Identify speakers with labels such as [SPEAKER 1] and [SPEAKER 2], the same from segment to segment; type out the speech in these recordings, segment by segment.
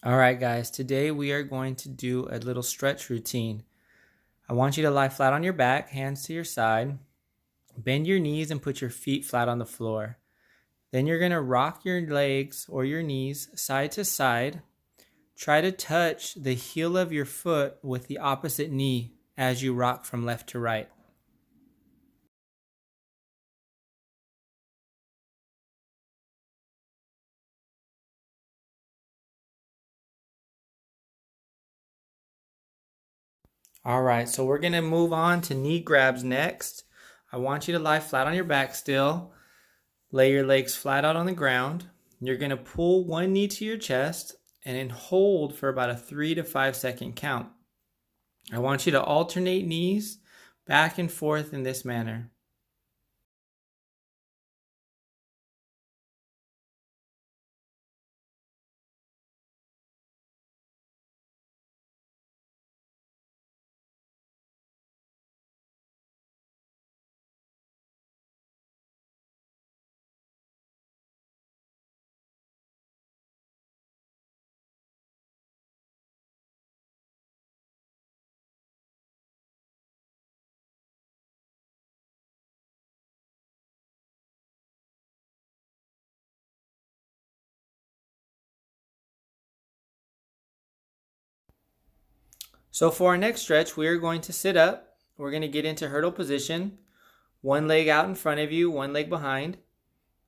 [SPEAKER 1] All right, guys, today we are going to do a little stretch routine. I want you to lie flat on your back, hands to your side, bend your knees and put your feet flat on the floor. Then you're going to rock your legs or your knees side to side. Try to touch the heel of your foot with the opposite knee as you rock from left to right. All right, so we're going to move on to knee grabs next. I want you to lie flat on your back still. Lay your legs flat out on the ground. You're going to pull one knee to your chest and then hold for about a 3 to 5 second count. I want you to alternate knees back and forth in this manner. So for our next stretch, we are going to sit up. We're going to get into hurdle position. One leg out in front of you, one leg behind.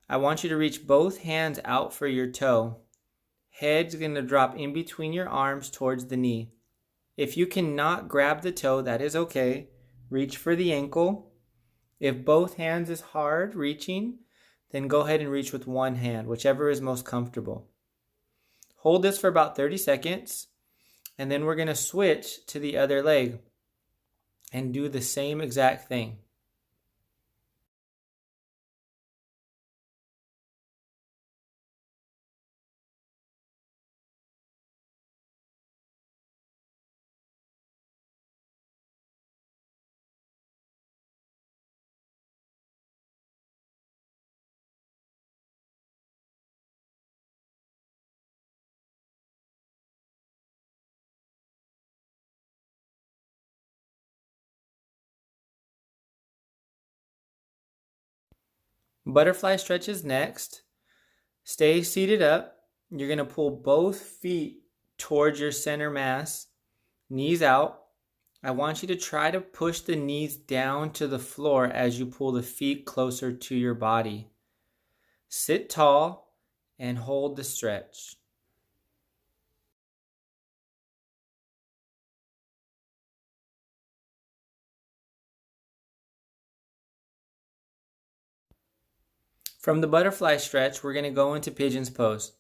[SPEAKER 1] I want you to reach both hands out for your toe. Head's going to drop in between your arms towards the knee. If you cannot grab the toe, that is okay. Reach for the ankle. If both hands is hard reaching, then go ahead and reach with one hand, whichever is most comfortable. Hold this for about 30 seconds, and then we're going to switch to the other leg and do the same exact thing. Butterfly stretches next. Stay seated up. You're going to pull both feet towards your center mass, knees out. I want you to try to push the knees down to the floor as you pull the feet closer to your body. Sit tall and hold the stretch. From the butterfly stretch, we're going to go into pigeon's pose.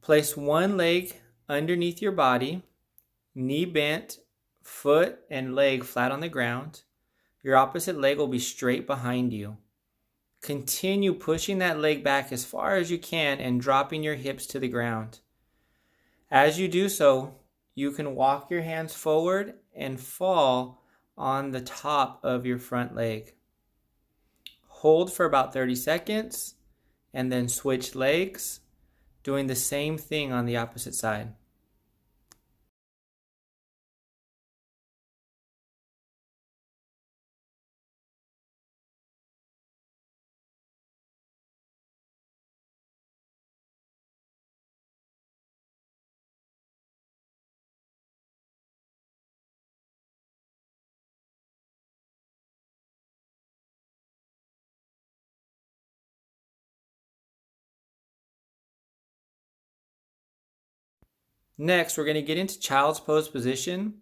[SPEAKER 1] Place one leg underneath your body, knee bent, foot and leg flat on the ground. Your opposite leg will be straight behind you. Continue pushing that leg back as far as you can and dropping your hips to the ground. As you do so, you can walk your hands forward and fall on the top of your front leg. Hold for about 30 seconds and then switch legs, doing the same thing on the opposite side. Next, we're going to get into child's pose position,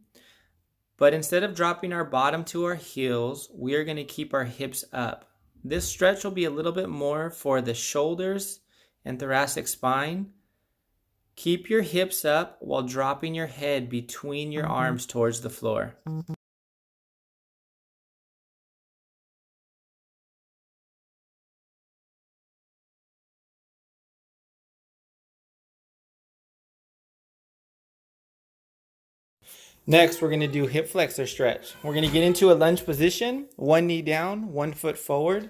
[SPEAKER 1] but instead of dropping our bottom to our heels, we are going to keep our hips up. This stretch will be a little bit more for the shoulders and thoracic spine. Keep your hips up while dropping your head between your arms towards the floor. Next, we're going to do hip flexor stretch. We're going to get into a lunge position, one knee down, one foot forward.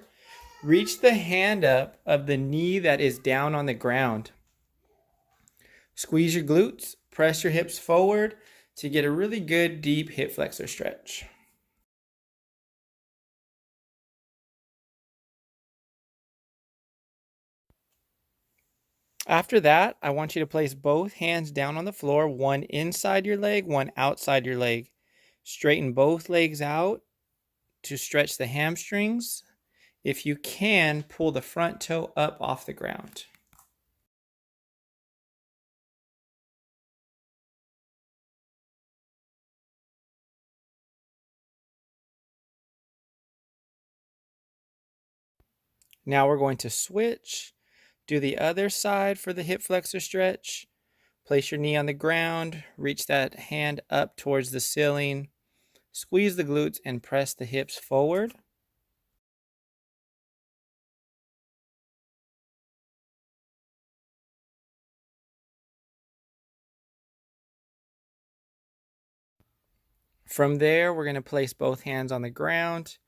[SPEAKER 1] Reach the hand up of the knee that is down on the ground. Squeeze your glutes, press your hips forward to get a really good deep hip flexor stretch. After that, I want you to place both hands down on the floor, one inside your leg, one outside your leg. Straighten both legs out to stretch the hamstrings. If you can, pull the front toe up off the ground. Now we're going to switch. Do the other side for the hip flexor stretch. Place your knee on the ground, reach that hand up towards the ceiling, squeeze the glutes and press the hips forward. From there, we're going to place both hands on the ground,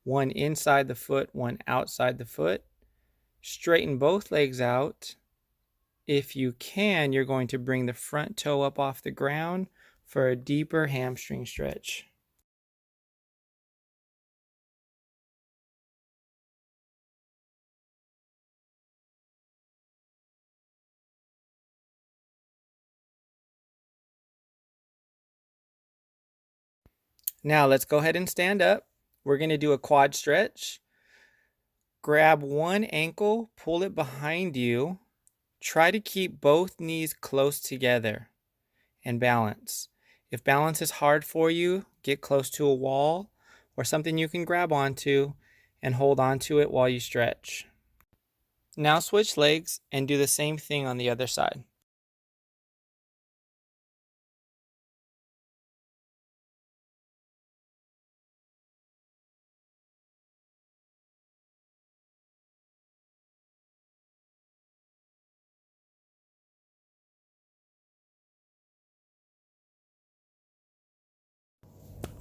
[SPEAKER 1] one inside the foot, one outside the foot. Straighten both legs out. If you can, you're going to bring the front toe up off the ground for a deeper hamstring stretch. Now let's go ahead and stand up. We're going to do a quad stretch. Grab one ankle, pull it behind you. Try to keep both knees close together and balance. If balance is hard for you, get close to a wall or something you can grab onto and hold onto it while you stretch. Now switch legs and do the same thing on the other side.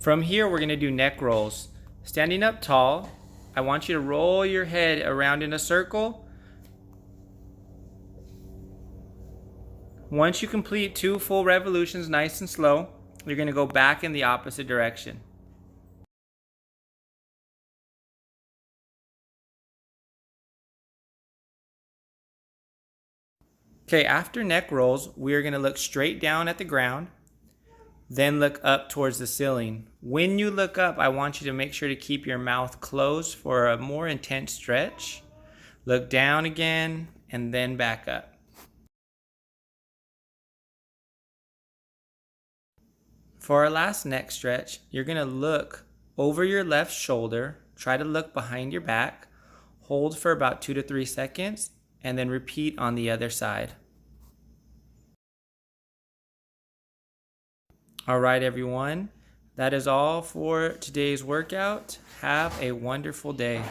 [SPEAKER 1] From here, we're going to do neck rolls. Standing up tall, I want you to roll your head around in a circle. Once you complete 2 full revolutions nice and slow, you're going to go back in the opposite direction. Okay, after neck rolls, we are going to look straight down at the ground, then look up towards the ceiling. When you look up, I want you to make sure to keep your mouth closed for a more intense stretch. Look down again, and then back up. For our last neck stretch, you're going to look over your left shoulder, try to look behind your back, hold for about 2 to 3 seconds, and then repeat on the other side. All right, everyone. That is all for today's workout. Have a wonderful day.